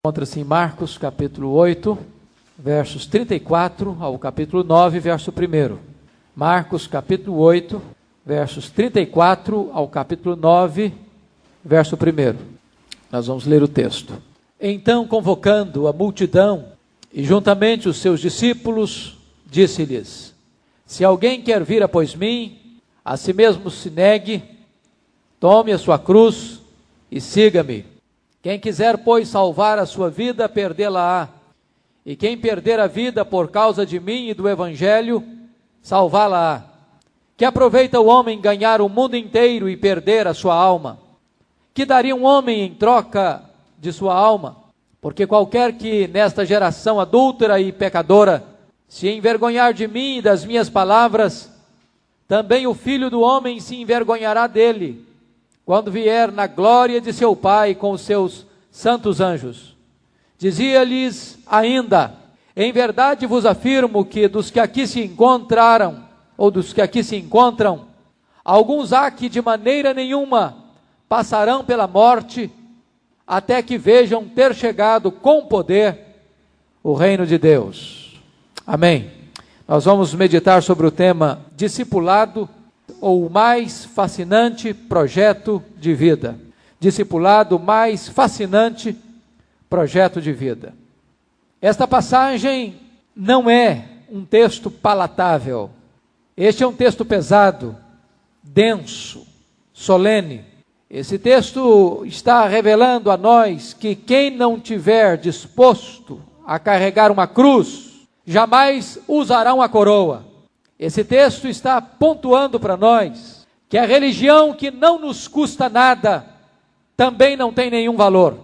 Encontra-se em Marcos capítulo 8, versos 34 ao capítulo 9, verso 1. Marcos capítulo 8, versos 34 ao capítulo 9, verso 1. Nós vamos ler o texto. Então, convocando a multidão e juntamente os seus discípulos, disse-lhes: se alguém quer vir após mim, a si mesmo se negue, tome a sua cruz e siga-me. Quem quiser, pois, salvar a sua vida, perdê-la-á. E quem perder a vida por causa de mim e do Evangelho, salvá-la-á. Que aproveita o homem ganhar o mundo inteiro e perder a sua alma? Que daria um homem em troca de sua alma? Porque qualquer que nesta geração adúltera e pecadora se envergonhar de mim e das minhas palavras, também o Filho do Homem se envergonhará dele, quando vier na glória de seu Pai com os seus santos anjos. Dizia-lhes ainda: em verdade vos afirmo que dos que aqui se encontraram, alguns há que de maneira nenhuma passarão pela morte, até que vejam ter chegado com poder o reino de Deus. Amém. Nós vamos meditar sobre o tema discipulado, ou o mais fascinante projeto de vida. Discipulado, mais fascinante projeto de vida. Esta passagem não é um texto palatável. Este é um texto pesado, denso, solene. Esse texto está revelando a nós que quem não tiver disposto a carregar uma cruz, jamais usará uma coroa. Esse texto está pontuando para nós que a religião que não nos custa nada, também não tem nenhum valor.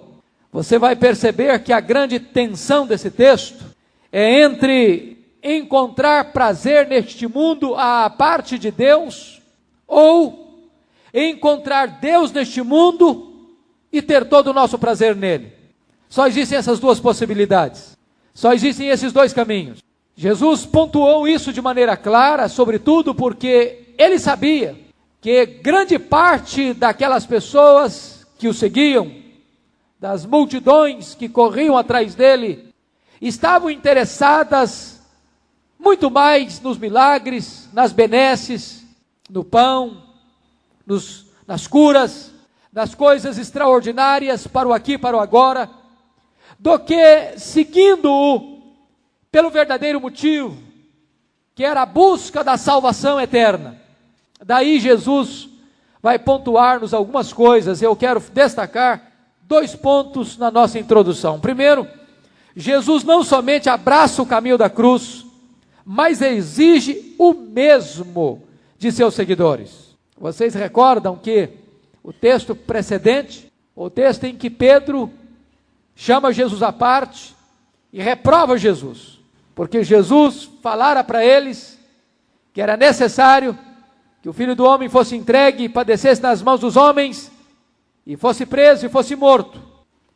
Você vai perceber que a grande tensão desse texto é entre encontrar prazer neste mundo à parte de Deus, ou encontrar Deus neste mundo e ter todo o nosso prazer nele. Só existem essas duas possibilidades. Só existem esses dois caminhos. Jesus pontuou isso de maneira clara, sobretudo porque ele sabia que grande parte daquelas pessoas que o seguiam, das multidões que corriam atrás dele, estavam interessadas muito mais nos milagres, nas benesses, no pão, nas curas, nas coisas extraordinárias para o aqui e para o agora, do que seguindo-o pelo verdadeiro motivo, que era a busca da salvação eterna. Daí Jesus vai pontuar-nos algumas coisas. Eu quero destacar 2 pontos na nossa introdução. Primeiro, Jesus não somente abraça o caminho da cruz, mas exige o mesmo de seus seguidores. Vocês recordam que o texto precedente, o texto em que Pedro chama Jesus à parte e reprova Jesus, porque Jesus falara para eles que era necessário que o Filho do Homem fosse entregue e padecesse nas mãos dos homens, e fosse preso e fosse morto,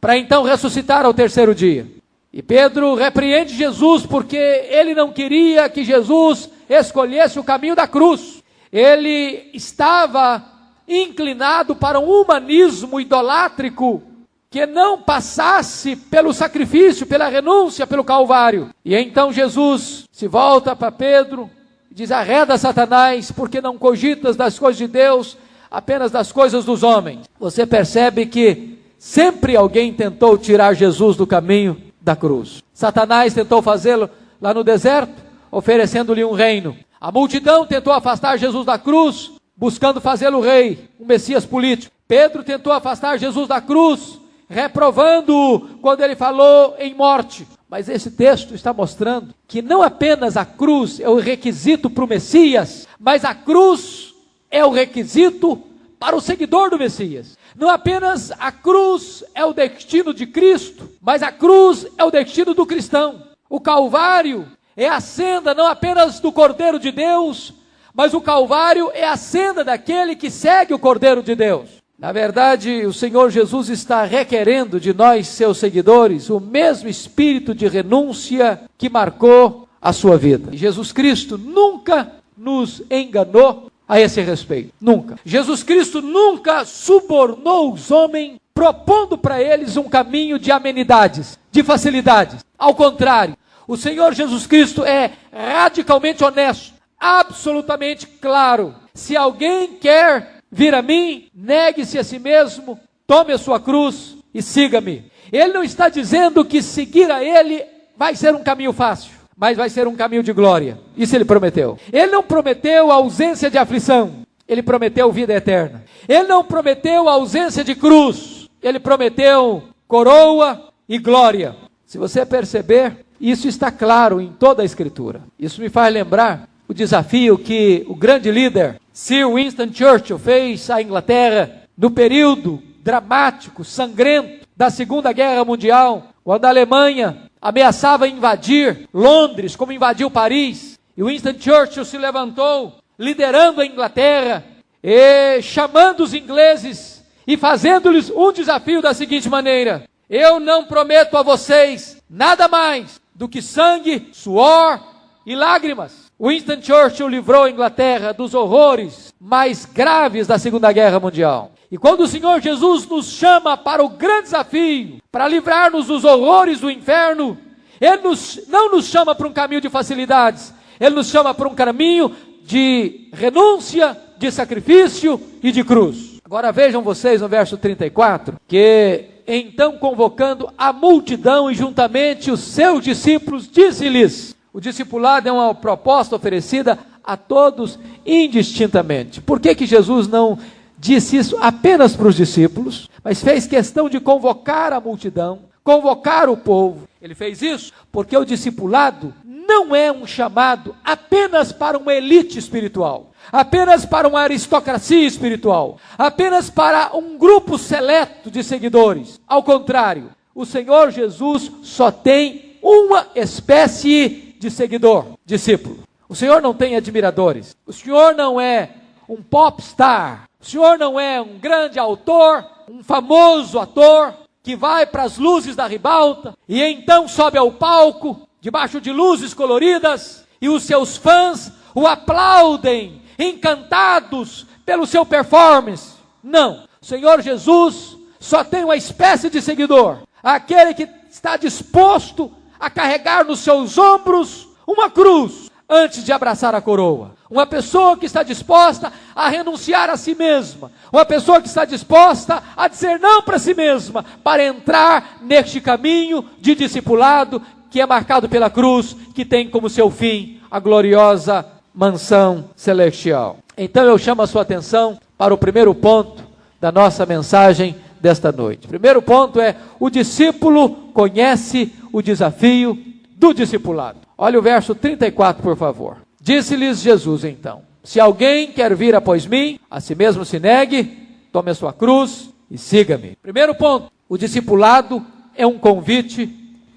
para então ressuscitar ao 3º dia. E Pedro repreende Jesus, porque ele não queria que Jesus escolhesse o caminho da cruz. Ele estava inclinado para um humanismo idolátrico, que não passasse pelo sacrifício, pela renúncia, pelo Calvário. E então Jesus se volta para Pedro e diz: arreda, Satanás, porque não cogitas das coisas de Deus, apenas das coisas dos homens. Você percebe que sempre alguém tentou tirar Jesus do caminho da cruz. Satanás tentou fazê-lo lá no deserto, oferecendo-lhe um reino. A multidão tentou afastar Jesus da cruz, buscando fazê-lo rei, um Messias político. Pedro tentou afastar Jesus da cruz, reprovando-o quando ele falou em morte. Mas esse texto está mostrando que não apenas a cruz é o requisito para o Messias, mas a cruz é o requisito para o seguidor do Messias. Não apenas a cruz é o destino de Cristo, mas a cruz é o destino do cristão. O Calvário é a senda não apenas do Cordeiro de Deus, mas o Calvário é a senda daquele que segue o Cordeiro de Deus. Na verdade, o Senhor Jesus está requerendo de nós, seus seguidores, o mesmo espírito de renúncia que marcou a sua vida. E Jesus Cristo nunca nos enganou a esse respeito. Nunca. Jesus Cristo nunca subornou os homens propondo para eles um caminho de amenidades, de facilidades. Ao contrário, o Senhor Jesus Cristo é radicalmente honesto, absolutamente claro. Se alguém quer vir a mim, negue-se a si mesmo, tome a sua cruz e siga-me. Ele não está dizendo que seguir a Ele vai ser um caminho fácil, mas vai ser um caminho de glória. Isso Ele prometeu. Ele não prometeu a ausência de aflição, Ele prometeu vida eterna. Ele não prometeu a ausência de cruz, Ele prometeu coroa e glória. Se você perceber, isso está claro em toda a Escritura. Isso me faz lembrar o desafio que o grande líder Sir Winston Churchill fez à Inglaterra no período dramático, sangrento da Segunda Guerra Mundial, quando a Alemanha ameaçava invadir Londres, como invadiu Paris. E Winston Churchill se levantou, liderando a Inglaterra, e chamando os ingleses e fazendo-lhes um desafio da seguinte maneira: eu não prometo a vocês nada mais do que sangue, suor e lágrimas. Winston Churchill livrou a Inglaterra dos horrores mais graves da Segunda Guerra Mundial. E quando o Senhor Jesus nos chama para o grande desafio, para livrar-nos dos horrores do inferno, Ele não nos chama para um caminho de facilidades, Ele nos chama para um caminho de renúncia, de sacrifício e de cruz. Agora vejam vocês no verso 34, que então convocando a multidão e juntamente os seus discípulos, disse-lhes: o discipulado é uma proposta oferecida a todos indistintamente. Por que Jesus não disse isso apenas para os discípulos, mas fez questão de convocar a multidão, convocar o povo? Ele fez isso porque o discipulado não é um chamado apenas para uma elite espiritual, apenas para uma aristocracia espiritual, apenas para um grupo seleto de seguidores. Ao contrário, o Senhor Jesus só tem uma espécie de seguidor, discípulo. O Senhor não tem admiradores, o Senhor não é um popstar, o Senhor não é um grande autor, um famoso ator que vai para as luzes da ribalta e então sobe ao palco debaixo de luzes coloridas e os seus fãs o aplaudem, encantados pelo seu performance. Não, o Senhor Jesus só tem uma espécie de seguidor, aquele que está disposto a carregar nos seus ombros uma cruz antes de abraçar a coroa. Uma pessoa que está disposta a renunciar a si mesma, uma pessoa que está disposta a dizer não para si mesma, para entrar neste caminho de discipulado que é marcado pela cruz, que tem como seu fim a gloriosa mansão celestial. Então eu chamo a sua atenção para o primeiro ponto da nossa mensagem desta noite. O primeiro ponto é: o discípulo conhece o desafio do discipulado. Olha o verso 34, por favor. Disse-lhes Jesus então: se alguém quer vir após mim, a si mesmo se negue, tome a sua cruz e siga-me. Primeiro ponto: o discipulado é um convite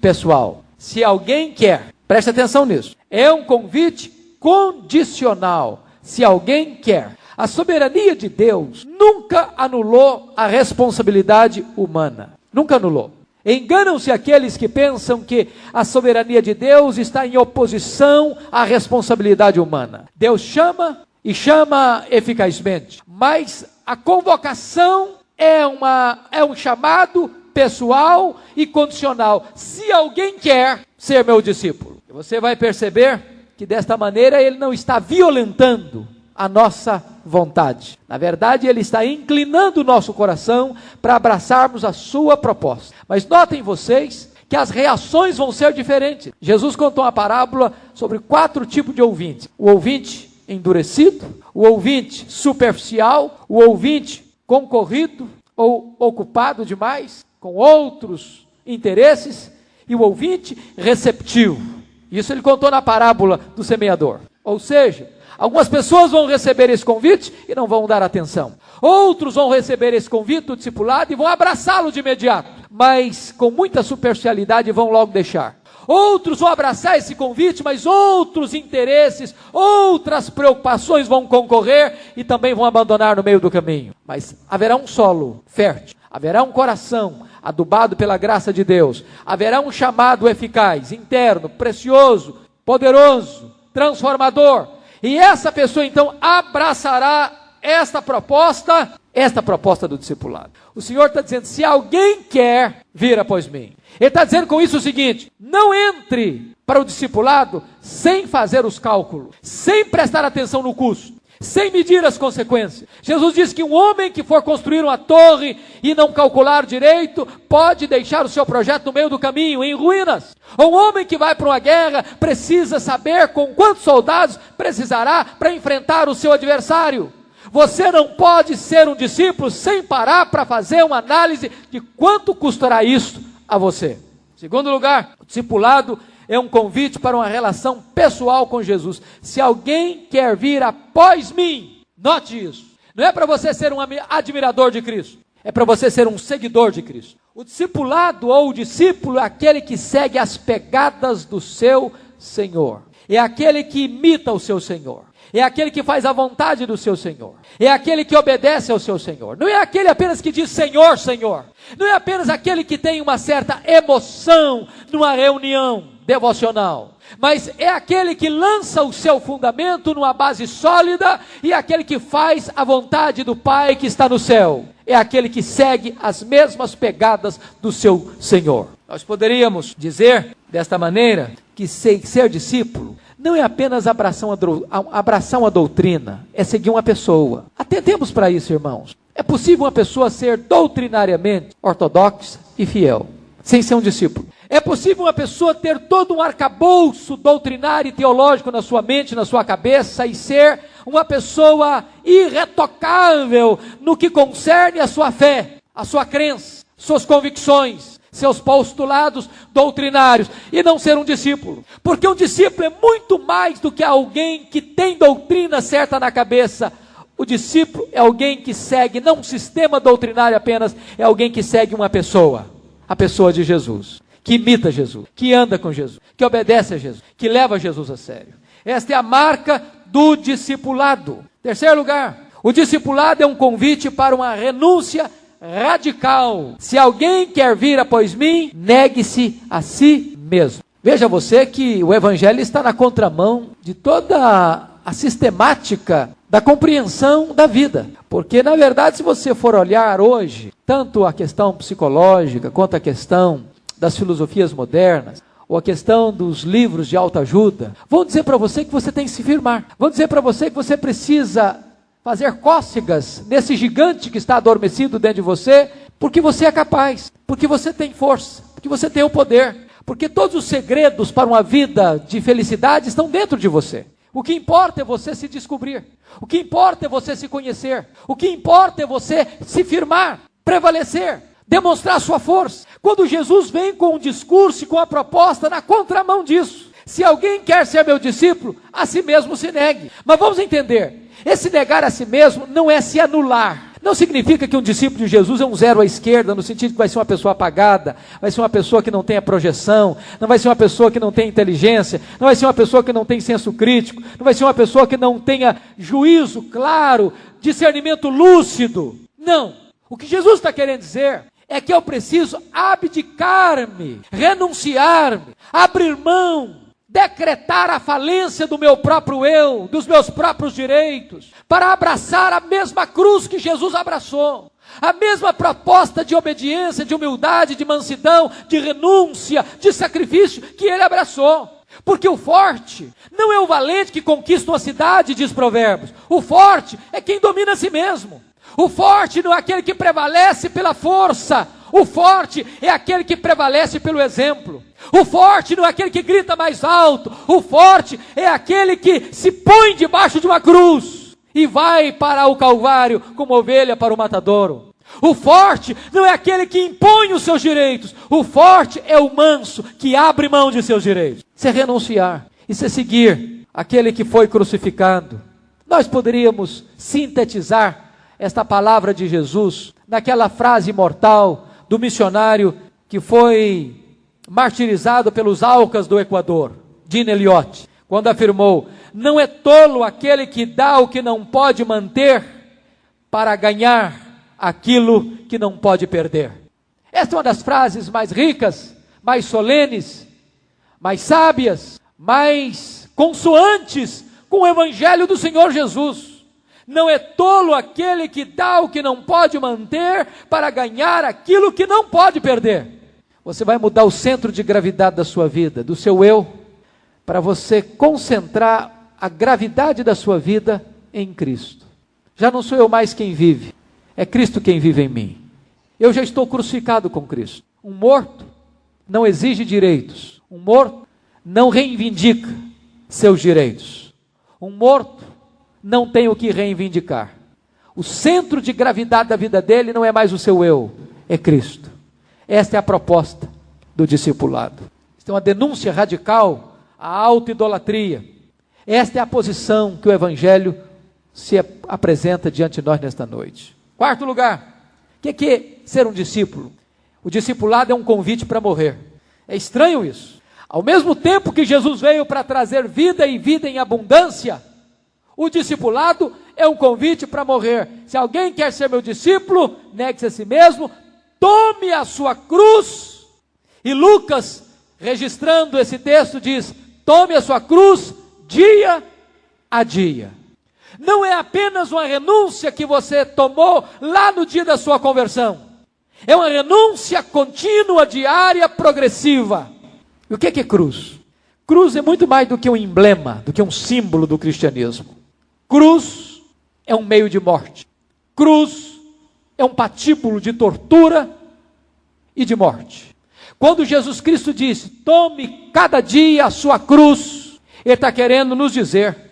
pessoal. Se alguém quer, preste atenção nisso, é um convite condicional. Se alguém quer. A soberania de Deus nunca anulou a responsabilidade humana. Nunca anulou. Enganam-se aqueles que pensam que a soberania de Deus está em oposição à responsabilidade humana. Deus chama e chama eficazmente, mas a convocação é um chamado pessoal e condicional. Se alguém quer ser meu discípulo, você vai perceber que desta maneira ele não está violentando a nossa vontade. Na verdade, ele está inclinando o nosso coração para abraçarmos a sua proposta. Mas notem vocês que as reações vão ser diferentes. Jesus contou uma parábola sobre 4 tipos de ouvintes: o ouvinte endurecido, o ouvinte superficial, o ouvinte concorrido ou ocupado demais com outros interesses, e o ouvinte receptivo. Isso ele contou na parábola do semeador. Ou seja, algumas pessoas vão receber esse convite e não vão dar atenção. Outros vão receber esse convite do discipulado e vão abraçá-lo de imediato, mas com muita superficialidade vão logo deixar. Outros vão abraçar esse convite, mas outros interesses, outras preocupações vão concorrer e também vão abandonar no meio do caminho. Mas haverá um solo fértil, haverá um coração adubado pela graça de Deus, haverá um chamado eficaz, interno, precioso, poderoso, transformador. E essa pessoa então abraçará esta proposta Esta é a proposta do discipulado. O Senhor está dizendo, se alguém quer vir após mim. Ele está dizendo com isso o seguinte, não entre para o discipulado sem fazer os cálculos, sem prestar atenção no custo, sem medir as consequências. Jesus disse que um homem que for construir uma torre e não calcular direito, pode deixar o seu projeto no meio do caminho, em ruínas. Ou um homem que vai para uma guerra, precisa saber com quantos soldados precisará para enfrentar o seu adversário. Você não pode ser um discípulo sem parar para fazer uma análise de quanto custará isso a você. Segundo lugar, o discipulado é um convite para uma relação pessoal com Jesus. Se alguém quer vir após mim, note isso. Não é para você ser um admirador de Cristo, é para você ser um seguidor de Cristo. O discipulado ou o discípulo é aquele que segue as pegadas do seu Senhor. É aquele que imita o seu Senhor. É aquele que faz a vontade do seu Senhor. É aquele que obedece ao seu Senhor. Não é aquele apenas que diz Senhor, Senhor. Não é apenas aquele que tem uma certa emoção numa reunião devocional. Mas é aquele que lança o seu fundamento numa base sólida e é aquele que faz a vontade do Pai que está no céu. É aquele que segue as mesmas pegadas do seu Senhor. Nós poderíamos dizer desta maneira que ser discípulo não é apenas abraçar uma doutrina, é seguir uma pessoa. Atentemos para isso, irmãos. É possível uma pessoa ser doutrinariamente ortodoxa e fiel, sem ser um discípulo. É possível uma pessoa ter todo um arcabouço doutrinário e teológico na sua mente, na sua cabeça, e ser uma pessoa irretocável no que concerne a sua fé, a sua crença, suas convicções, seus postulados doutrinários, e não ser um discípulo. Porque um discípulo é muito mais do que alguém que tem doutrina certa na cabeça. O discípulo é alguém que segue, não um sistema doutrinário apenas, é alguém que segue uma pessoa, a pessoa de Jesus, que imita Jesus, que anda com Jesus, que obedece a Jesus, que leva Jesus a sério. Esta é a marca do discipulado. Terceiro lugar, o discipulado é um convite para uma renúncia radical. Se alguém quer vir após mim, negue-se a si mesmo. Veja você que o evangelho está na contramão de toda a sistemática da compreensão da vida. Porque, na verdade, se você for olhar hoje, tanto a questão psicológica, quanto a questão das filosofias modernas, ou a questão dos livros de autoajuda, vão dizer para você que você tem que se firmar. Vão dizer para você que você precisa fazer cócegas nesse gigante que está adormecido dentro de você, porque você é capaz, porque você tem força, porque você tem o poder, porque todos os segredos para uma vida de felicidade estão dentro de você. O que importa é você se descobrir, o que importa é você se conhecer, o que importa é você se firmar, prevalecer, demonstrar sua força. Quando Jesus vem com um discurso e com a proposta na contramão disso, se alguém quer ser meu discípulo, a si mesmo se negue. Mas vamos entender, esse negar a si mesmo não é se anular. Não significa que um discípulo de Jesus é um zero à esquerda, no sentido que vai ser uma pessoa apagada, vai ser uma pessoa que não tenha projeção, não vai ser uma pessoa que não tenha inteligência, não vai ser uma pessoa que não tem senso crítico, não vai ser uma pessoa que não tenha juízo claro, discernimento lúcido. Não. O que Jesus está querendo dizer é que eu preciso abdicar-me, renunciar-me, abrir mão, decretar a falência do meu próprio eu, dos meus próprios direitos, para abraçar a mesma cruz que Jesus abraçou, a mesma proposta de obediência, de humildade, de mansidão, de renúncia, de sacrifício que ele abraçou. Porque o forte não é o valente que conquista uma cidade, diz Provérbios. O forte é quem domina a si mesmo. O forte não é aquele que prevalece pela força. O forte é aquele que prevalece pelo exemplo. O forte não é aquele que grita mais alto. O forte é aquele que se põe debaixo de uma cruz e vai para o Calvário como ovelha para o matadouro. O forte não é aquele que impõe os seus direitos. O forte é o manso que abre mão de seus direitos. Se renunciar e se seguir aquele que foi crucificado. Nós poderíamos sintetizar esta palavra de Jesus naquela frase imortal do missionário que foi martirizado pelos Aucas do Equador, Dean Elliott, quando afirmou: não é tolo aquele que dá o que não pode manter para ganhar aquilo que não pode perder. Esta é uma das frases mais ricas, mais solenes, mais sábias, mais consoantes com o evangelho do Senhor Jesus. Não é tolo aquele que dá o que não pode manter para ganhar aquilo que não pode perder. Você vai mudar o centro de gravidade da sua vida, do seu eu, para você concentrar a gravidade da sua vida em Cristo. Já não sou eu mais quem vive, é Cristo quem vive em mim. Eu já estou crucificado com Cristo. Um morto não exige direitos. Um morto não reivindica seus direitos. Um morto não tem o que reivindicar. O centro de gravidade da vida dele não é mais o seu eu, é Cristo. Esta é a proposta do discipulado. Isto é uma denúncia radical à auto-idolatria. Esta é a posição que o Evangelho se apresenta diante de nós nesta noite. Quarto lugar, o que é ser um discípulo? O discipulado é um convite para morrer. É estranho isso. Ao mesmo tempo que Jesus veio para trazer vida e vida em abundância, o discipulado é um convite para morrer. Se alguém quer ser meu discípulo, negue-se a si mesmo, tome a sua cruz. E Lucas, registrando esse texto, diz: tome a sua cruz dia a dia. Não é apenas uma renúncia que você tomou lá no dia da sua conversão. É uma renúncia contínua, diária, progressiva. E o que é cruz? Cruz é muito mais do que um emblema, do que um símbolo do cristianismo. Cruz é um meio de morte. Cruz é um patíbulo de tortura e de morte. Quando Jesus Cristo disse: tome cada dia a sua cruz, Ele está querendo nos dizer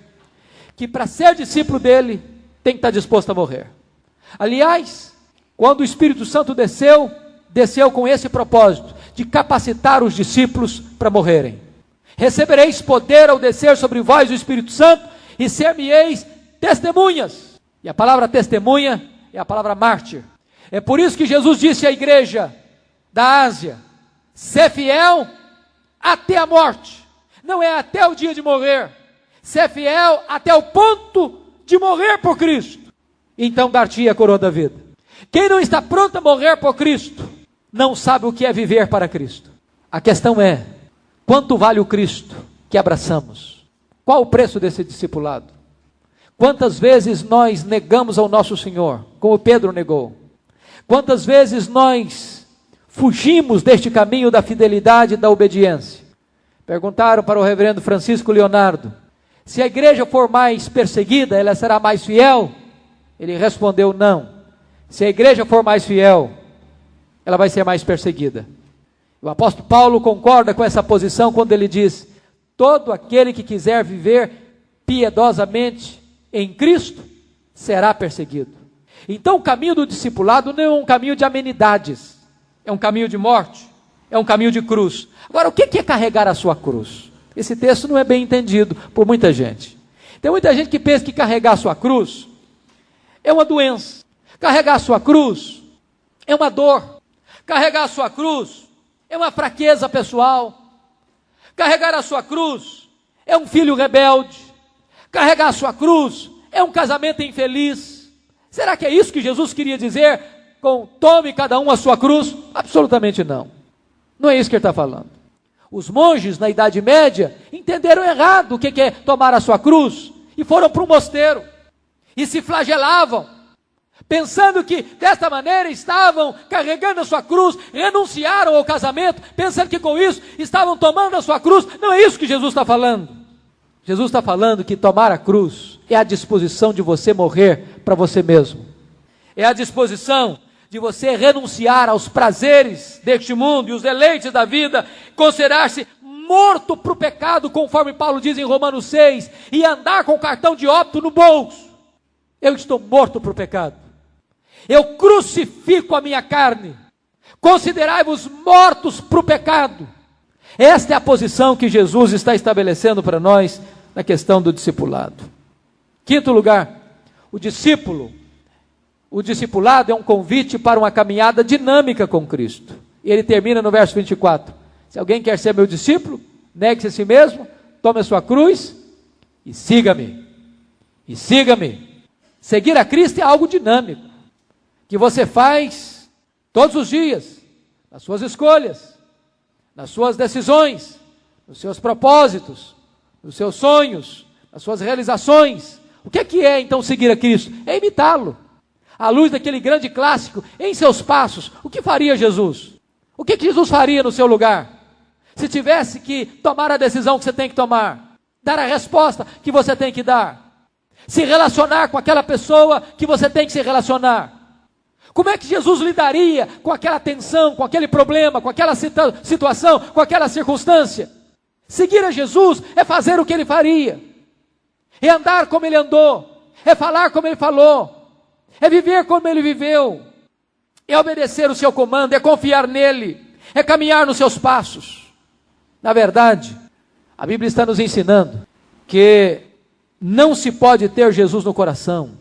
que para ser discípulo dele, tem que estar disposto a morrer. Aliás, quando o Espírito Santo desceu com esse propósito, de capacitar os discípulos para morrerem. Recebereis poder ao descer sobre vós o Espírito Santo, e ser-me-eis testemunhas. E a palavra testemunha é a palavra mártir. É por isso que Jesus disse à igreja da Ásia: ser fiel até a morte. Não é até o dia de morrer. Ser fiel até o ponto de morrer por Cristo. Então dar-te a coroa da vida. Quem não está pronto a morrer por Cristo, não sabe o que é viver para Cristo. A questão é: quanto vale o Cristo que abraçamos? Qual o preço desse discipulado? Quantas vezes nós negamos ao nosso Senhor, como Pedro negou? Quantas vezes nós fugimos deste caminho da fidelidade e da obediência? Perguntaram para o reverendo Francisco Leonardo: se a igreja for mais perseguida, ela será mais fiel? Ele respondeu: não. Se a igreja for mais fiel, ela vai ser mais perseguida. O apóstolo Paulo concorda com essa posição quando ele diz: todo aquele que quiser viver piedosamente em Cristo será perseguido. Então o caminho do discipulado não é um caminho de amenidades, é um caminho de morte, é um caminho de cruz. Agora, o que é carregar a sua cruz? Esse texto não é bem entendido por muita gente. Tem muita gente que pensa que carregar a sua cruz é uma doença. Carregar a sua cruz é uma dor. Carregar a sua cruz é uma fraqueza pessoal. Carregar a sua cruz é um filho rebelde. Carregar a sua cruz é um casamento infeliz. Será que é isso que Jesus queria dizer com tome cada um a sua cruz? Absolutamente não. Não é isso que ele está falando. Os monges na Idade Média entenderam errado o que é tomar a sua cruz e foram para um mosteiro e se flagelavam, pensando que desta maneira estavam carregando a sua cruz, renunciaram ao casamento, pensando que com isso estavam tomando a sua cruz. Não é isso que Jesus está falando. Jesus está falando que tomar a cruz é a disposição de você morrer para você mesmo. É a disposição de você renunciar aos prazeres deste mundo e os deleites da vida, considerar-se morto para o pecado, conforme Paulo diz em Romanos 6, e andar com o cartão de óbito no bolso. Eu estou morto para o pecado. Eu crucifico a minha carne. Considerai-vos mortos para o pecado. Esta é a posição que Jesus está estabelecendo para nós na questão do discipulado. Quinto lugar, o discipulado é um convite para uma caminhada dinâmica com Cristo. E ele termina no verso 24. Se alguém quer ser meu discípulo, negue-se a si mesmo, tome a sua cruz e siga-me. E siga-me. Seguir a Cristo é algo dinâmico, que você faz todos os dias, nas suas escolhas, nas suas decisões, nos seus propósitos, nos seus sonhos, nas suas realizações. O que é então seguir a Cristo? É imitá-lo. À luz daquele grande clássico, em seus passos, o que faria Jesus? O que Jesus faria no seu lugar? Se tivesse que tomar a decisão que você tem que tomar, dar a resposta que você tem que dar, se relacionar com aquela pessoa que você tem que se relacionar, como é que Jesus lidaria com aquela tensão, com aquele problema, com aquela situação, com aquela circunstância? Seguir a Jesus é fazer o que ele faria, é andar como ele andou, é falar como ele falou, é viver como ele viveu, é obedecer o seu comando, é confiar nele, é caminhar nos seus passos. Na verdade, a Bíblia está nos ensinando que não se pode ter Jesus no coração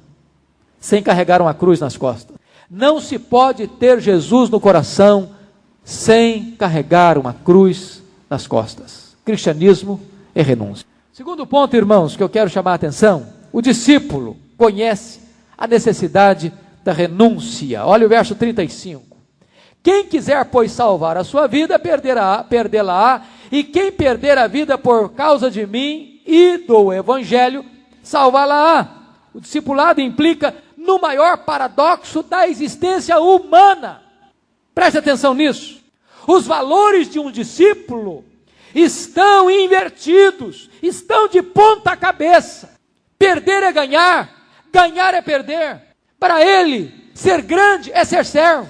sem carregar uma cruz nas costas. Não se pode ter Jesus no coração sem carregar uma cruz nas costas. Cristianismo é renúncia. Segundo ponto, irmãos, que eu quero chamar a atenção: o discípulo conhece a necessidade da renúncia. Olha o verso 35. Quem quiser, pois, salvar a sua vida, perdê-la-á, e quem perder a vida por causa de mim e do Evangelho, salvá-la-á. O discipulado implica no maior paradoxo da existência humana. Preste atenção nisso. Os valores de um discípulo estão invertidos, estão de ponta cabeça. Perder é ganhar, ganhar é perder. Para ele, ser grande é ser servo,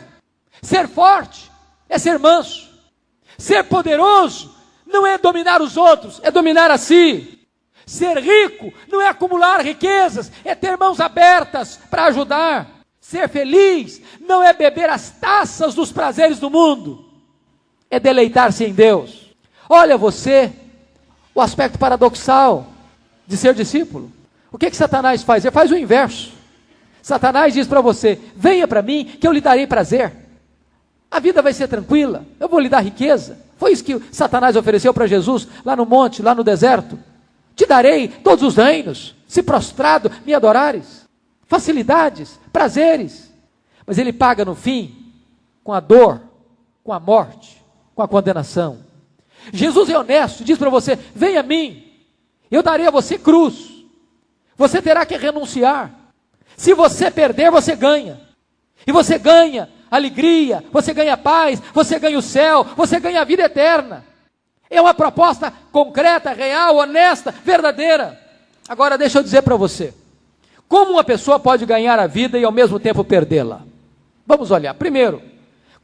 ser forte é ser manso, ser poderoso não é dominar os outros, é dominar a si. Ser rico não é acumular riquezas, é ter mãos abertas para ajudar. Ser feliz não é beber as taças dos prazeres do mundo, é deleitar-se em Deus. Olha você, o aspecto paradoxal de ser discípulo. O que Satanás faz? Ele faz o inverso. Satanás diz para você: venha para mim que eu lhe darei prazer. A vida vai ser tranquila, eu vou lhe dar riqueza. Foi isso que Satanás ofereceu para Jesus lá no monte, lá no deserto. Te darei todos os reinos, se prostrado me adorares. Facilidades, prazeres. Mas ele paga no fim com a dor, com a morte, com a condenação. Jesus é honesto, diz para você: venha a mim, eu darei a você cruz. Você terá que renunciar. Se você perder, você ganha. E você ganha alegria, você ganha paz, você ganha o céu, você ganha a vida eterna. É uma proposta concreta, real, honesta, verdadeira. Agora deixa eu dizer para você, como uma pessoa pode ganhar a vida e ao mesmo tempo perdê-la? Vamos olhar. Primeiro,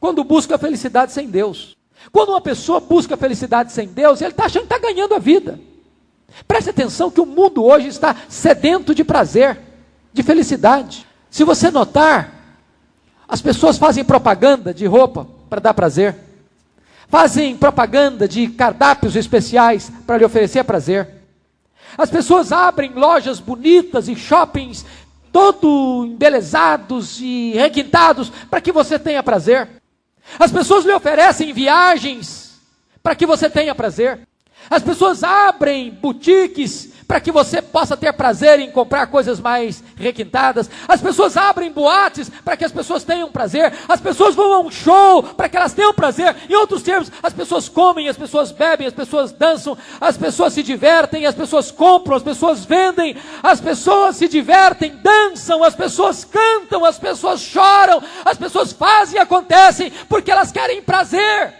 quando busca a felicidade sem Deus. Quando uma pessoa busca a felicidade sem Deus, ele está achando que está ganhando a vida. Preste atenção que o mundo hoje está sedento de prazer, de felicidade. Se você notar, as pessoas fazem propaganda de roupa para dar prazer. Fazem propaganda de cardápios especiais para lhe oferecer prazer. As pessoas abrem lojas bonitas e shoppings todo embelezados e requintados para que você tenha prazer. As pessoas lhe oferecem viagens para que você tenha prazer. As pessoas abrem boutiques para que você possa ter prazer em comprar coisas mais requintadas. As pessoas abrem boates para que as pessoas tenham prazer. As pessoas vão a um show para que elas tenham prazer. Em outros termos, as pessoas comem, as pessoas bebem, as pessoas dançam, as pessoas se divertem, as pessoas compram, as pessoas vendem, as pessoas se divertem, dançam, as pessoas cantam, as pessoas choram, as pessoas fazem e acontecem porque elas querem prazer.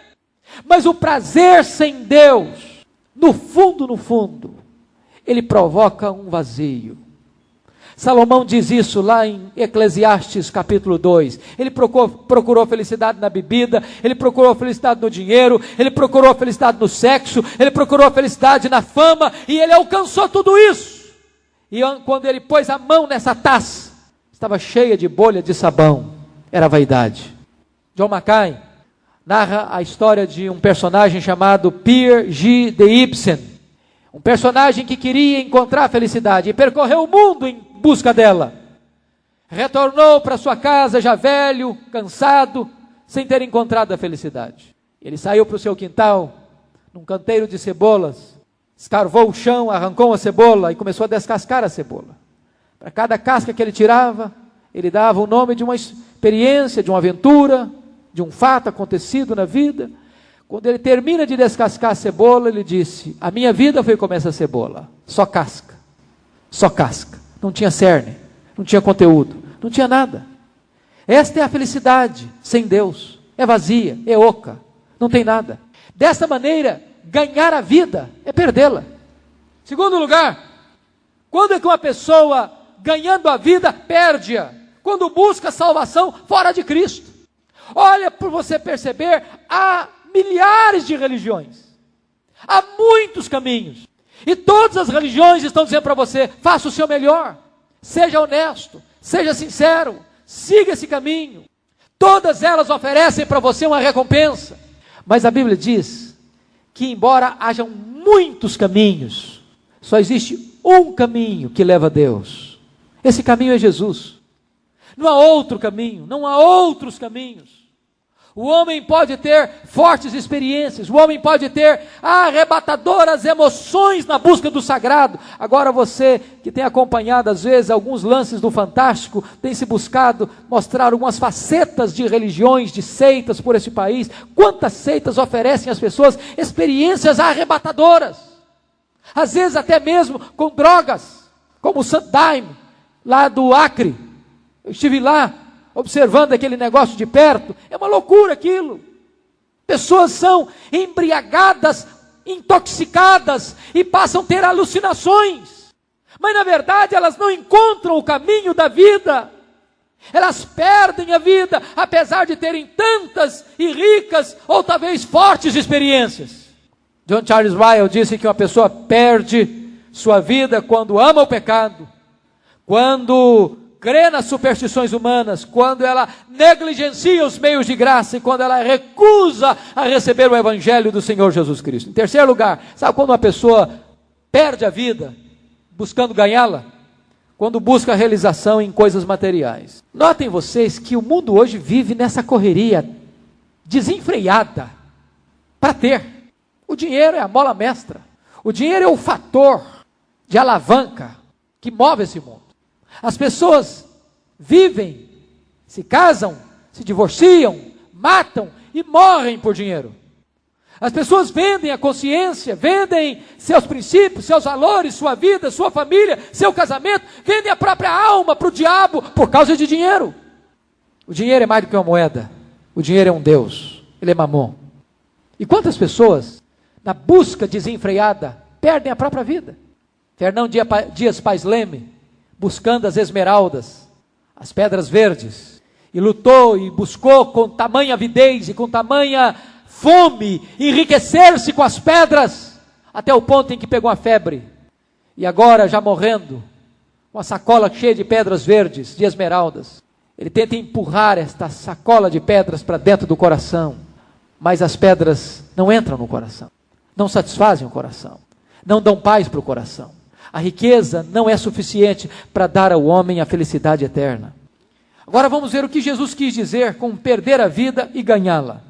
Mas o prazer sem Deus, no fundo, ele provoca um vazio. Salomão diz isso lá em Eclesiastes capítulo 2. Ele procurou felicidade na bebida, ele procurou felicidade no dinheiro, ele procurou felicidade no sexo, ele procurou felicidade na fama, e ele alcançou tudo isso. E quando ele pôs a mão nessa taça, estava cheia de bolha de sabão. Era vaidade. John Mackay narra a história de um personagem chamado Pierre G. de Ibsen. Um personagem que queria encontrar a felicidade e percorreu o mundo em busca dela. Retornou para sua casa já velho, cansado, sem ter encontrado a felicidade. Ele saiu para o seu quintal, num canteiro de cebolas, escarvou o chão, arrancou uma cebola e começou a descascar a cebola. Para cada casca que ele tirava, ele dava o nome de uma experiência, de uma aventura, de um fato acontecido na vida. Quando ele termina de descascar a cebola, ele disse: a minha vida foi como essa cebola, só casca, não tinha cerne, não tinha conteúdo, não tinha nada. Esta é a felicidade sem Deus, é vazia, é oca, não tem nada. Desta maneira, ganhar a vida é perdê-la. Segundo lugar, quando é que uma pessoa ganhando a vida perde-a? Quando busca salvação fora de Cristo. Olha, por você perceber, há milhares de religiões, há muitos caminhos, e todas as religiões estão dizendo para você: faça o seu melhor, seja honesto, seja sincero, siga esse caminho. Todas elas oferecem para você uma recompensa, mas a Bíblia diz que embora hajam muitos caminhos, só existe um caminho que leva a Deus. Esse caminho é Jesus. Não há outro caminho, não há outros caminhos. O homem pode ter fortes experiências, o homem pode ter arrebatadoras emoções na busca do sagrado. Agora você que tem acompanhado às vezes alguns lances do Fantástico, tem se buscado mostrar algumas facetas de religiões, de seitas por esse país. Quantas seitas oferecem às pessoas experiências arrebatadoras, às vezes até mesmo com drogas, como o Sandaime, lá do Acre. Eu estive lá, observando aquele negócio de perto, é uma loucura aquilo. Pessoas são embriagadas, intoxicadas e passam a ter alucinações, mas na verdade elas não encontram o caminho da vida, elas perdem a vida, apesar de terem tantas e ricas, ou talvez fortes experiências. John Charles Ryle disse que uma pessoa perde sua vida quando ama o pecado, quando crê nas superstições humanas, quando ela negligencia os meios de graça e quando ela recusa a receber o Evangelho do Senhor Jesus Cristo. Em terceiro lugar, sabe quando uma pessoa perde a vida buscando ganhá-la? Quando busca a realização em coisas materiais. Notem vocês que o mundo hoje vive nessa correria desenfreada para ter. O dinheiro é a mola mestra. O dinheiro é o fator de alavanca que move esse mundo. As pessoas vivem, se casam, se divorciam, matam e morrem por dinheiro. As pessoas vendem a consciência, vendem seus princípios, seus valores, sua vida, sua família, seu casamento, vendem a própria alma para o diabo por causa de dinheiro. O dinheiro é mais do que uma moeda, o dinheiro é um Deus, ele é Mamon. E quantas pessoas, na busca desenfreada, perdem a própria vida? Fernão Dias Pais Leme, buscando as esmeraldas, as pedras verdes, e lutou e buscou com tamanha avidez e com tamanha fome, enriquecer-se com as pedras, até o ponto em que pegou a febre, e agora já morrendo, com a sacola cheia de pedras verdes, de esmeraldas, ele tenta empurrar esta sacola de pedras para dentro do coração, mas as pedras não entram no coração, não satisfazem o coração, não dão paz para o coração. A riqueza não é suficiente para dar ao homem a felicidade eterna. Agora vamos ver o que Jesus quis dizer com perder a vida e ganhá-la.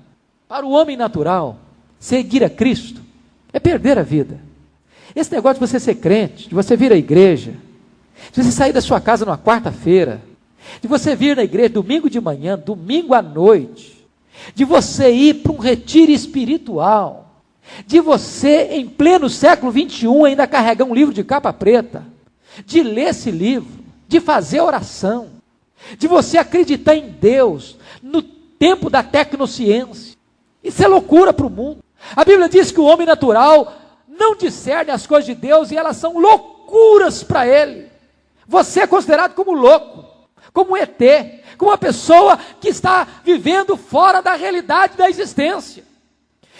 Para o homem natural, seguir a Cristo é perder a vida. Esse negócio de você ser crente, de você vir à igreja, de você sair da sua casa numa quarta-feira, de você vir na igreja domingo de manhã, domingo à noite, de você ir para um retiro espiritual, de você, em pleno século 21, ainda carregar um livro de capa preta, de ler esse livro, de fazer oração, de você acreditar em Deus, no tempo da tecnociência. Isso é loucura para o mundo. A Bíblia diz que o homem natural não discerne as coisas de Deus e elas são loucuras para ele. Você é considerado como louco, como um ET, como uma pessoa que está vivendo fora da realidade da existência.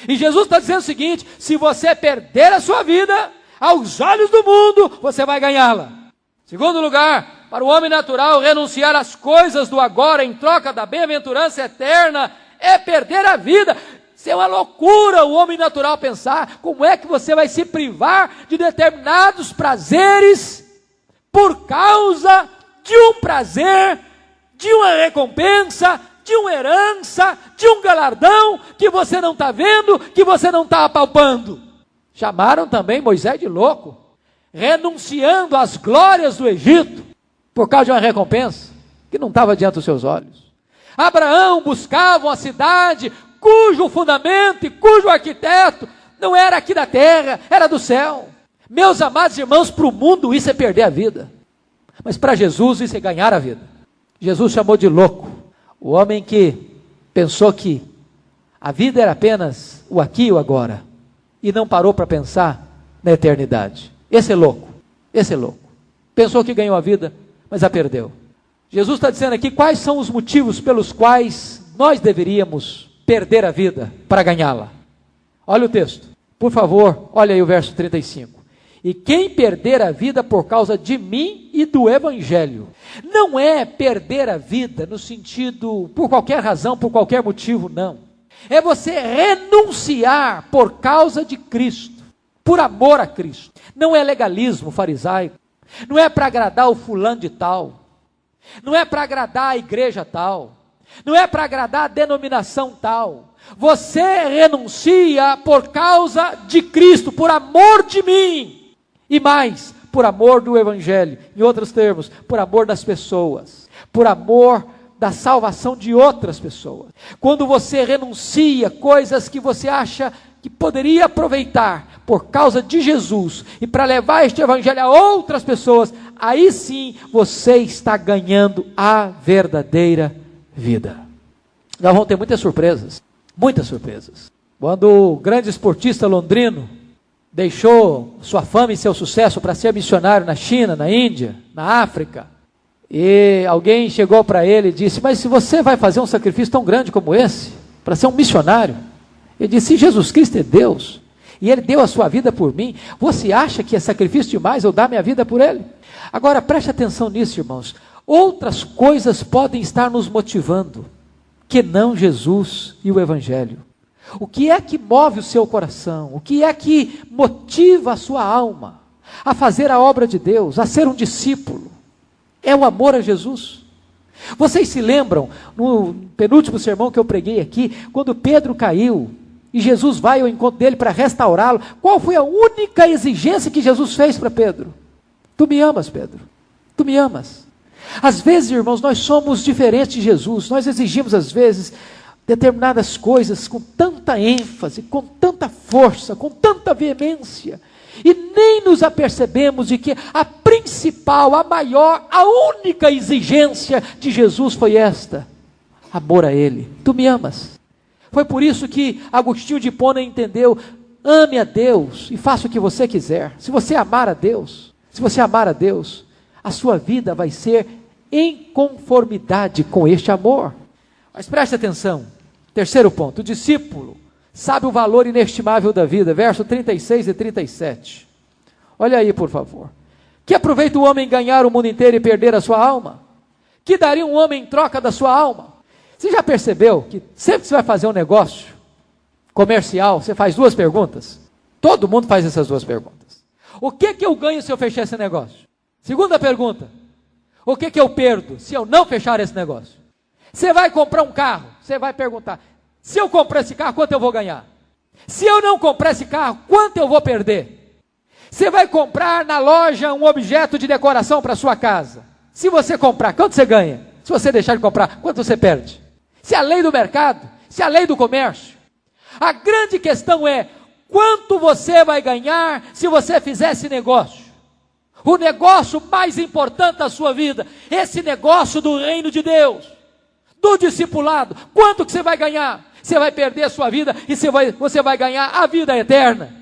E Jesus está dizendo o seguinte: se você perder a sua vida, aos olhos do mundo, você vai ganhá-la. Segundo lugar, para o homem natural, renunciar às coisas do agora em troca da bem-aventurança eterna é perder a vida. Isso é uma loucura o homem natural pensar. Como é que você vai se privar de determinados prazeres por causa de um prazer, de uma recompensa, de uma herança, de um galardão que você não está vendo, que você não está apalpando? Chamaram também Moisés de louco, renunciando às glórias do Egito, por causa de uma recompensa que não estava diante dos seus olhos. Abraão buscava uma cidade cujo fundamento e cujo arquiteto não era aqui da terra, era do céu. Meus amados irmãos, para o mundo isso é perder a vida. Mas para Jesus isso é ganhar a vida. Jesus chamou de louco o homem que pensou que a vida era apenas o aqui e o agora, e não parou para pensar na eternidade. Esse é louco, esse é louco. Pensou que ganhou a vida, mas a perdeu. Jesus está dizendo aqui quais são os motivos pelos quais nós deveríamos perder a vida para ganhá-la. Olha o texto, por favor, olha aí o verso 35. E quem perder a vida por causa de mim e do Evangelho. Não é perder a vida no sentido, por qualquer razão, por qualquer motivo, não. É você renunciar por causa de Cristo, por amor a Cristo. Não é legalismo farisaico, não é para agradar o fulano de tal, não é para agradar a igreja tal, não é para agradar a denominação tal. Você renuncia por causa de Cristo, por amor de mim. E mais, por amor do Evangelho, em outros termos, por amor das pessoas, por amor da salvação de outras pessoas. Quando você renuncia coisas que você acha que poderia aproveitar por causa de Jesus e para levar este Evangelho a outras pessoas, aí sim você está ganhando a verdadeira vida. Nós vamos ter muitas surpresas, muitas surpresas. Quando o grande esportista londrino deixou sua fama e seu sucesso para ser missionário na China, na Índia, na África, e alguém chegou para ele e disse, mas se você vai fazer um sacrifício tão grande como esse, para ser um missionário, ele disse, se Jesus Cristo é Deus, e Ele deu a sua vida por mim, você acha que é sacrifício demais eu dar minha vida por Ele? Agora preste atenção nisso, irmãos, outras coisas podem estar nos motivando, que não Jesus e o Evangelho. O que é que move o seu coração? O que é que motiva a sua alma a fazer a obra de Deus, a ser um discípulo? É o amor a Jesus. Vocês se lembram, no penúltimo sermão que eu preguei aqui, quando Pedro caiu e Jesus vai ao encontro dele para restaurá-lo, qual foi a única exigência que Jesus fez para Pedro? Tu me amas, Pedro? Tu me amas? Às vezes, irmãos, nós somos diferentes de Jesus, nós exigimos às vezes determinadas coisas com tanta ênfase, com tanta força, com tanta veemência, e nem nos apercebemos de que a principal, a maior, a única exigência de Jesus foi esta: amor a Ele. Tu me amas? Foi por isso que Agostinho de Hipona entendeu: ame a Deus e faça o que você quiser. Se você amar a Deus, a sua vida vai ser em conformidade com este amor. Mas preste atenção, terceiro ponto, o discípulo sabe o valor inestimável da vida, verso 36 e 37, olha aí por favor. Que aproveita o homem ganhar o mundo inteiro e perder a sua alma? Que daria um homem em troca da sua alma? Você já percebeu que sempre que você vai fazer um negócio comercial, você faz duas perguntas? Todo mundo faz essas duas perguntas. O que eu ganho se eu fechar esse negócio? Segunda pergunta, o que eu perdo se eu não fechar esse negócio? Você vai comprar um carro, você vai perguntar, se eu comprar esse carro, quanto eu vou ganhar? Se eu não comprar esse carro, quanto eu vou perder? Você vai comprar na loja um objeto de decoração para sua casa. Se você comprar, quanto você ganha? Se você deixar de comprar, quanto você perde? Se a lei do mercado, se a lei do comércio. A grande questão é, quanto você vai ganhar se você fizer esse negócio? O negócio mais importante da sua vida, esse negócio do reino de Deus, do discipulado, quanto que você vai ganhar? Você vai perder a sua vida e você vai ganhar a vida eterna.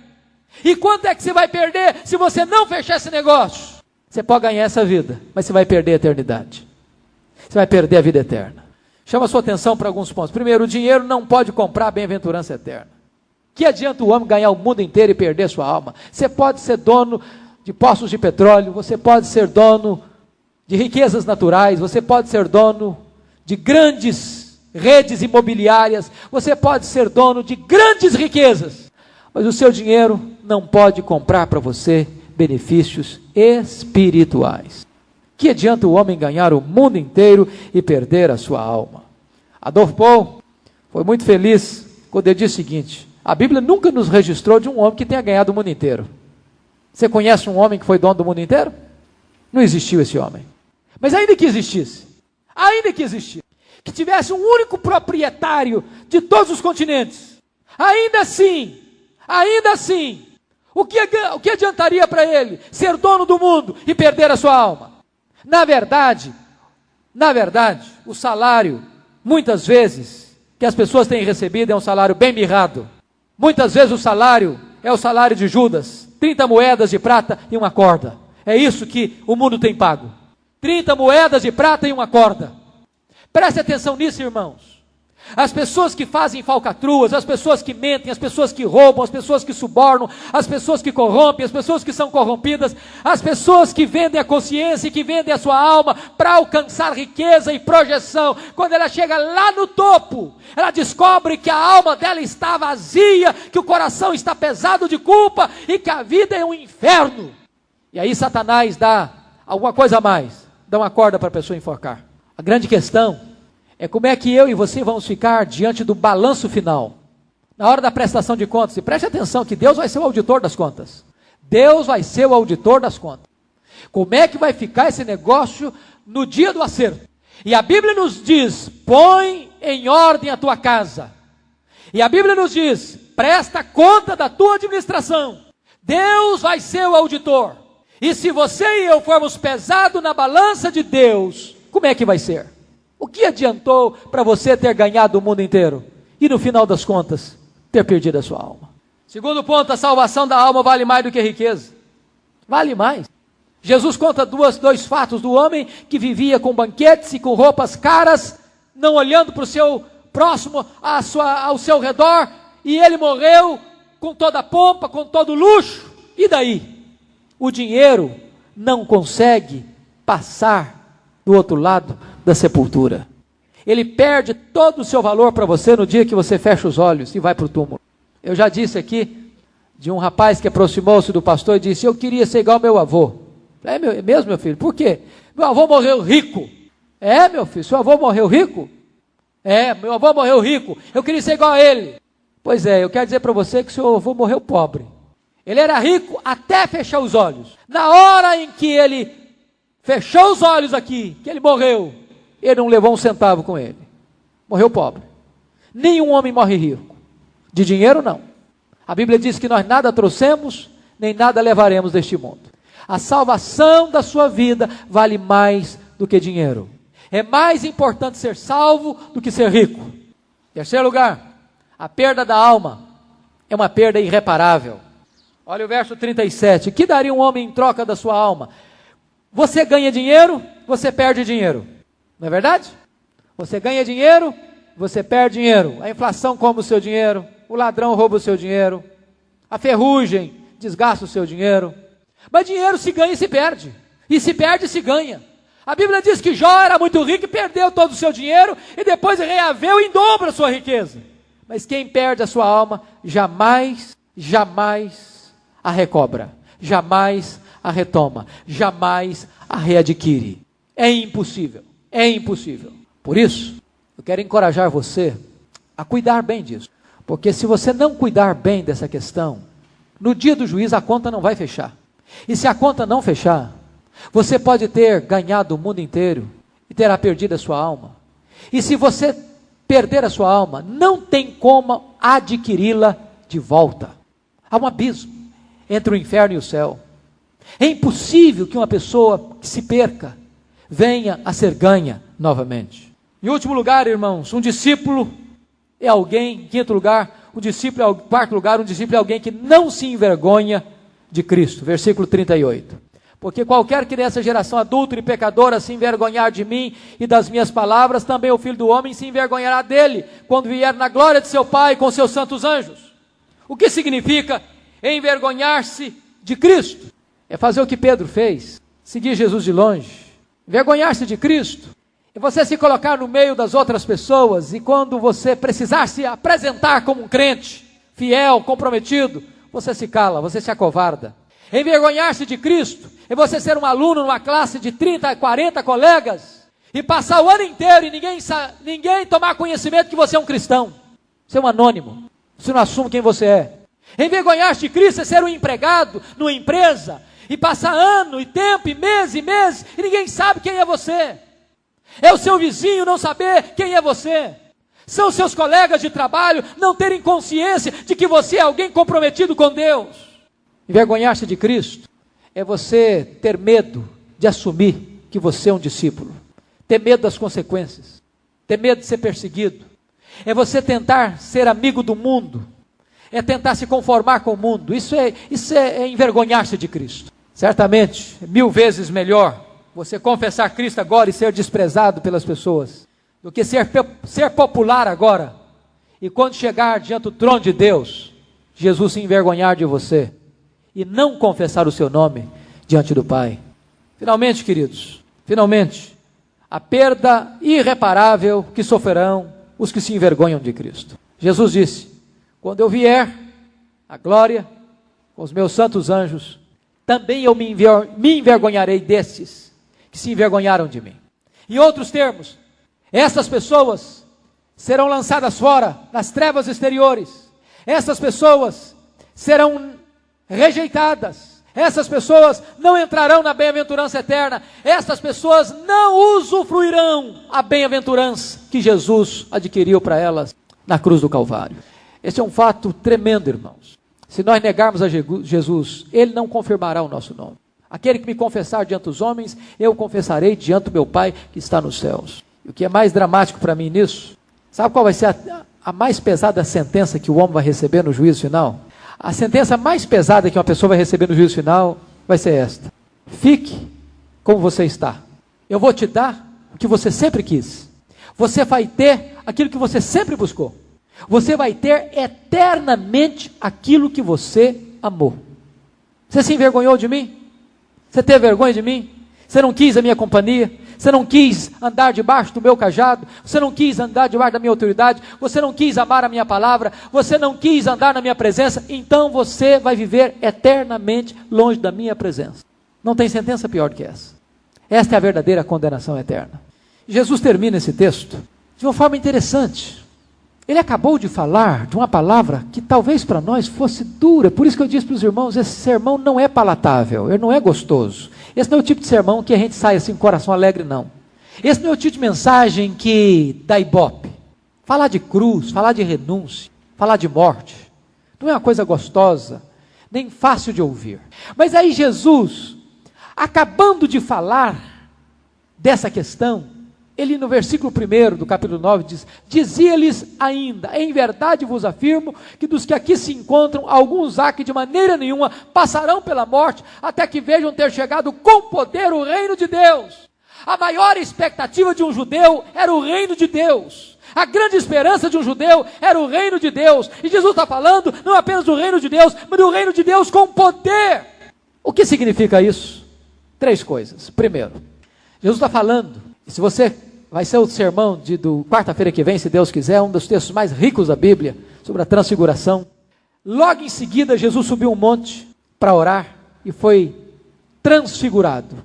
E quanto é que você vai perder se você não fechar esse negócio? Você pode ganhar essa vida, mas você vai perder a eternidade. Você vai perder a vida eterna. Chama a sua atenção para alguns pontos. Primeiro, o dinheiro não pode comprar a bem-aventurança eterna. Que adianta o homem ganhar o mundo inteiro e perder sua alma? Você pode ser dono de poços de petróleo, você pode ser dono de riquezas naturais, você pode ser dono de grandes redes imobiliárias, você pode ser dono de grandes riquezas, mas o seu dinheiro não pode comprar para você benefícios espirituais. Que adianta o homem ganhar o mundo inteiro e perder a sua alma? Adolfo Paul foi muito feliz quando ele disse o seguinte: a Bíblia nunca nos registrou de um homem que tenha ganhado o mundo inteiro. Você conhece um homem que foi dono do mundo inteiro? Não existiu esse homem. Mas ainda que existisse, que tivesse um único proprietário de todos os continentes, ainda assim, o que adiantaria para ele ser dono do mundo e perder a sua alma? Na verdade, o salário, muitas vezes, que as pessoas têm recebido é um salário bem mirrado. Muitas vezes o salário é o salário de Judas, 30 moedas de prata e uma corda. É isso que o mundo tem pago. 30 moedas de prata e uma corda. Preste atenção nisso, irmãos. As pessoas que fazem falcatruas, as pessoas que mentem, as pessoas que roubam, as pessoas que subornam, as pessoas que corrompem, as pessoas que são corrompidas, as pessoas que vendem a consciência e que vendem a sua alma para alcançar riqueza e projeção. Quando ela chega lá no topo, ela descobre que a alma dela está vazia, que o coração está pesado de culpa e que a vida é um inferno. E aí Satanás dá alguma coisa a mais, dá uma corda para a pessoa enforcar. A grande questão é como é que eu e você vamos ficar diante do balanço final, na hora da prestação de contas. E preste atenção que Deus vai ser o auditor das contas. Deus vai ser o auditor das contas. Como é que vai ficar esse negócio no dia do acerto? E a Bíblia nos diz, põe em ordem a tua casa. E a Bíblia nos diz, presta conta da tua administração. Deus vai ser o auditor. E se você e eu formos pesados na balança de Deus, como é que vai ser? O que adiantou para você ter ganhado o mundo inteiro e no final das contas ter perdido a sua alma? Segundo ponto, a salvação da alma vale mais do que riqueza. Vale mais. Jesus conta dois fatos do homem que vivia com banquetes e com roupas caras, não olhando para o seu próximo, ao seu redor, e ele morreu com toda a pompa, com todo o luxo. E daí? O dinheiro não consegue passar do outro lado da sepultura. Ele perde todo o seu valor para você no dia que você fecha os olhos e vai para o túmulo. Eu já disse aqui de um rapaz que aproximou-se do pastor e disse: eu queria ser igual ao meu avô. É mesmo, meu filho? Por quê? Meu avô morreu rico. É, meu filho, seu avô morreu rico? É, meu avô morreu rico. Eu queria ser igual a ele. Pois é, eu quero dizer para você que seu avô morreu pobre. Ele era rico até fechar os olhos. Na hora em que ele fechou os olhos aqui, que ele morreu, ele não levou um centavo com ele. Morreu pobre. Nenhum homem morre rico. De dinheiro, não. A Bíblia diz que nós nada trouxemos, nem nada levaremos deste mundo. A salvação da sua vida vale mais do que dinheiro. É mais importante ser salvo do que ser rico. Terceiro lugar, a perda da alma é uma perda irreparável. Olha o verso 37. Que daria um homem em troca da sua alma? Você ganha dinheiro, você perde dinheiro. Não é verdade? Você ganha dinheiro, você perde dinheiro. A inflação come o seu dinheiro, o ladrão rouba o seu dinheiro, a ferrugem desgasta o seu dinheiro. Mas dinheiro se ganha e se perde. E se perde e se ganha. A Bíblia diz que Jó era muito rico e perdeu todo o seu dinheiro e depois reaveu em dobro a sua riqueza. Mas quem perde a sua alma jamais a recobra, jamais a retoma, jamais a readquire. É impossível, é impossível. Por isso, eu quero encorajar você a cuidar bem disso. Porque se você não cuidar bem dessa questão, no dia do juízo a conta não vai fechar. E se a conta não fechar, você pode ter ganhado o mundo inteiro e terá perdido a sua alma. E se você perder a sua alma, não tem como adquiri-la de volta. Há um abismo entre o inferno e o céu. É impossível que uma pessoa que se perca venha a ser ganha novamente. Em último lugar, irmãos, um discípulo é alguém, em quinto lugar, quarto lugar, um discípulo é alguém que não se envergonha de Cristo. Versículo 38. Porque qualquer que nessa geração adúltera e pecadora se envergonhar de mim e das minhas palavras, também o Filho do Homem se envergonhará dele, quando vier na glória de seu Pai com seus santos anjos. O que significa envergonhar-se de Cristo? É fazer o que Pedro fez, seguir Jesus de longe. Envergonhar-se de Cristo é você se colocar no meio das outras pessoas e quando você precisar se apresentar como um crente, fiel, comprometido, você se cala, você se acovarda. Envergonhar-se de Cristo é você ser um aluno numa classe de 30, 40 colegas e passar o ano inteiro e ninguém tomar conhecimento que você é um cristão. Você é um anônimo, você não assume quem você é. Envergonhar-se de Cristo é ser um empregado numa empresa e passar ano e tempo e mês e ninguém sabe quem é você. É o seu vizinho não saber quem é você. São seus colegas de trabalho não terem consciência de que você é alguém comprometido com Deus. Envergonhar-se de Cristo é você ter medo de assumir que você é um discípulo. Ter medo das consequências, ter medo de ser perseguido, é você tentar ser amigo do mundo, é tentar se conformar com o mundo. Isso é envergonhar-se de Cristo. Certamente, 1000 vezes melhor você confessar Cristo agora e ser desprezado pelas pessoas, do que ser popular agora, e quando chegar diante do trono de Deus, Jesus se envergonhar de você, e não confessar o seu nome diante do Pai. Finalmente, queridos, a perda irreparável que sofrerão os que se envergonham de Cristo. Jesus disse: quando eu vier a glória com os meus santos anjos, também eu me envergonharei desses que se envergonharam de mim. Em outros termos, essas pessoas serão lançadas fora, nas trevas exteriores. Essas pessoas serão rejeitadas. Essas pessoas não entrarão na bem-aventurança eterna. Essas pessoas não usufruirão a bem-aventurança que Jesus adquiriu para elas na cruz do Calvário. Este é um fato tremendo, irmãos. Se nós negarmos a Jesus, Ele não confirmará o nosso nome. Aquele que me confessar diante dos homens, eu confessarei diante do meu Pai que está nos céus. E o que é mais dramático para mim nisso, sabe qual vai ser a mais pesada sentença que o homem vai receber no juízo final? A sentença mais pesada que uma pessoa vai receber no juízo final vai ser esta: fique como você está. Eu vou te dar o que você sempre quis. Você vai ter aquilo que você sempre buscou. Você vai ter eternamente aquilo que você amou. Você se envergonhou de mim? Você teve vergonha de mim? Você não quis a minha companhia? Você não quis andar debaixo do meu cajado? Você não quis andar debaixo da minha autoridade? Você não quis amar a minha palavra? Você não quis andar na minha presença? Então você vai viver eternamente longe da minha presença. Não tem sentença pior do que essa. Esta é a verdadeira condenação eterna. Jesus termina esse texto de uma forma interessante. Ele acabou de falar de uma palavra que talvez para nós fosse dura. Por isso que eu disse para os irmãos, esse sermão não é palatável, ele não é gostoso. Esse não é o tipo de sermão que a gente sai assim com o coração alegre, não. Esse não é o tipo de mensagem que dá ibope. Falar de cruz, falar de renúncia, falar de morte, não é uma coisa gostosa, nem fácil de ouvir. Mas aí Jesus, acabando de falar dessa questão, ele no versículo 1 do capítulo 9 diz: dizia-lhes ainda, em verdade vos afirmo, que dos que aqui se encontram, alguns há que de maneira nenhuma passarão pela morte, até que vejam ter chegado com poder o reino de Deus. A maior expectativa de um judeu era o reino de Deus. A grande esperança de um judeu era o reino de Deus. E Jesus está falando não apenas do reino de Deus, mas do reino de Deus com poder. O que significa isso? 3 coisas. Primeiro, Jesus está falando, e se você... vai ser o sermão do quarta-feira que vem, se Deus quiser, um dos textos mais ricos da Bíblia, sobre a transfiguração. Logo em seguida, Jesus subiu um monte para orar e foi transfigurado.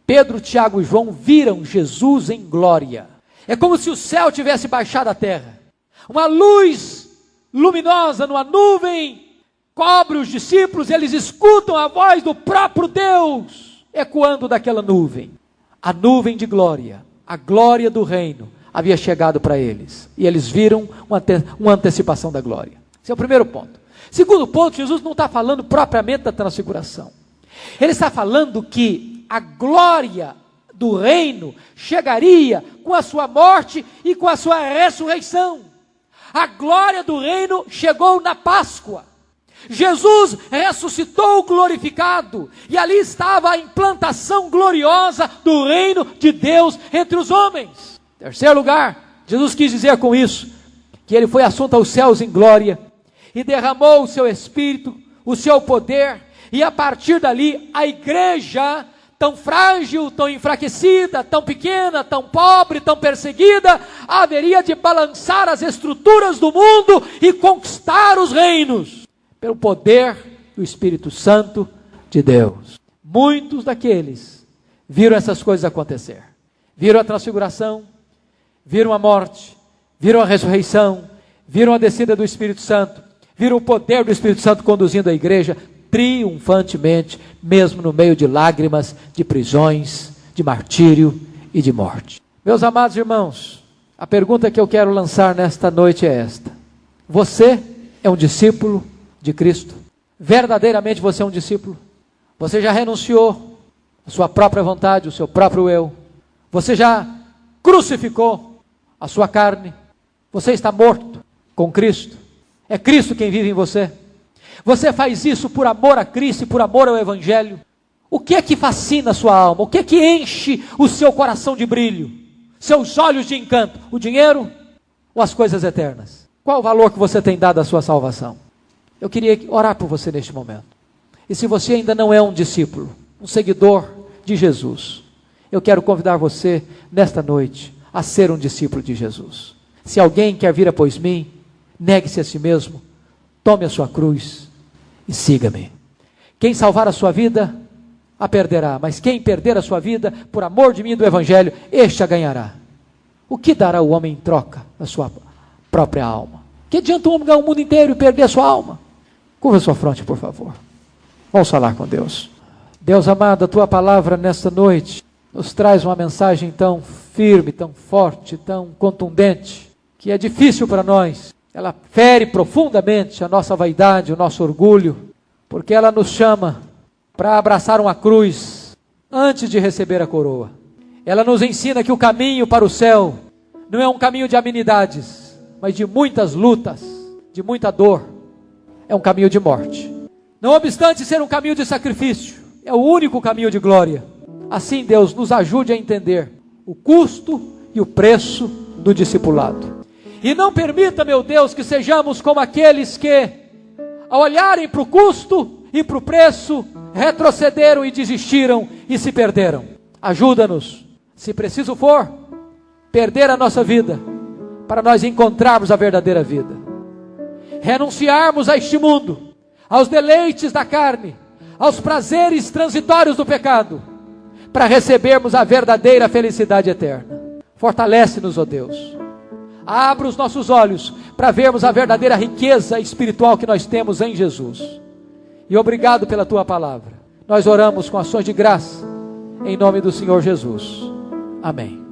Pedro, Tiago e João viram Jesus em glória. É como se o céu tivesse baixado à terra. Uma luz luminosa numa nuvem cobre os discípulos, eles escutam a voz do próprio Deus ecoando daquela nuvem. A nuvem de glória. A glória do reino havia chegado para eles. E eles viram uma antecipação da glória. Esse é o primeiro ponto. Segundo ponto, Jesus não está falando propriamente da transfiguração. Ele está falando que a glória do reino chegaria com a sua morte e com a sua ressurreição. A glória do reino chegou na Páscoa. Jesus ressuscitou glorificado, e ali estava a implantação gloriosa do reino de Deus entre os homens. Terceiro lugar, Jesus quis dizer com isso, que ele foi assunto aos céus em glória, e derramou o seu Espírito, o seu poder, e a partir dali, a igreja, tão frágil, tão enfraquecida, tão pequena, tão pobre, tão perseguida, haveria de balançar as estruturas do mundo, e conquistar os reinos, pelo poder do Espírito Santo de Deus. Muitos daqueles viram essas coisas acontecer. Viram a transfiguração, viram a morte, viram a ressurreição, viram a descida do Espírito Santo, viram o poder do Espírito Santo conduzindo a igreja triunfantemente, mesmo no meio de lágrimas, de prisões, de martírio e de morte. Meus amados irmãos, a pergunta que eu quero lançar nesta noite é esta: você é um discípulo de Cristo? Verdadeiramente você é um discípulo? Você já renunciou a sua própria vontade, o seu próprio eu. Você já crucificou a sua carne. Você está morto com Cristo. É Cristo quem vive em você. Você faz isso por amor a Cristo e por amor ao Evangelho. O que é que fascina a sua alma? O que é que enche o seu coração de brilho? Seus olhos de encanto? O dinheiro ou as coisas eternas? Qual o valor que você tem dado à sua salvação? Eu queria orar por você neste momento. E se você ainda não é um discípulo, um seguidor de Jesus, eu quero convidar você nesta noite a ser um discípulo de Jesus. Se alguém quer vir após mim, negue-se a si mesmo, tome a sua cruz e siga-me. Quem salvar a sua vida, a perderá, mas quem perder a sua vida, por amor de mim e do Evangelho, este a ganhará. O que dará o homem em troca da sua própria alma? Que adianta um homem ganhar o mundo inteiro e perder a sua alma? Curva a sua fronte, por favor. Vamos falar com Deus. Deus amado, a tua palavra nesta noite nos traz uma mensagem tão firme, tão forte, tão contundente, que é difícil para nós. Ela fere profundamente a nossa vaidade, o nosso orgulho, porque ela nos chama para abraçar uma cruz antes de receber a coroa. Ela nos ensina que o caminho para o céu não é um caminho de amenidades, mas de muitas lutas, de muita dor. É um caminho de morte. Não obstante ser um caminho de sacrifício, é o único caminho de glória. Assim, Deus, nos ajude a entender o custo e o preço do discipulado. E não permita, meu Deus, que sejamos como aqueles que, ao olharem para o custo e para o preço, retrocederam e desistiram e se perderam. Ajuda-nos, se preciso for, perder a nossa vida, para nós encontrarmos a verdadeira vida. Renunciarmos a este mundo, aos deleites da carne, aos prazeres transitórios do pecado, para recebermos a verdadeira felicidade eterna. Fortalece-nos, ó Deus. Abra os nossos olhos para vermos a verdadeira riqueza espiritual que nós temos em Jesus. E obrigado pela tua palavra. Nós oramos com ações de graça, em nome do Senhor Jesus. Amém.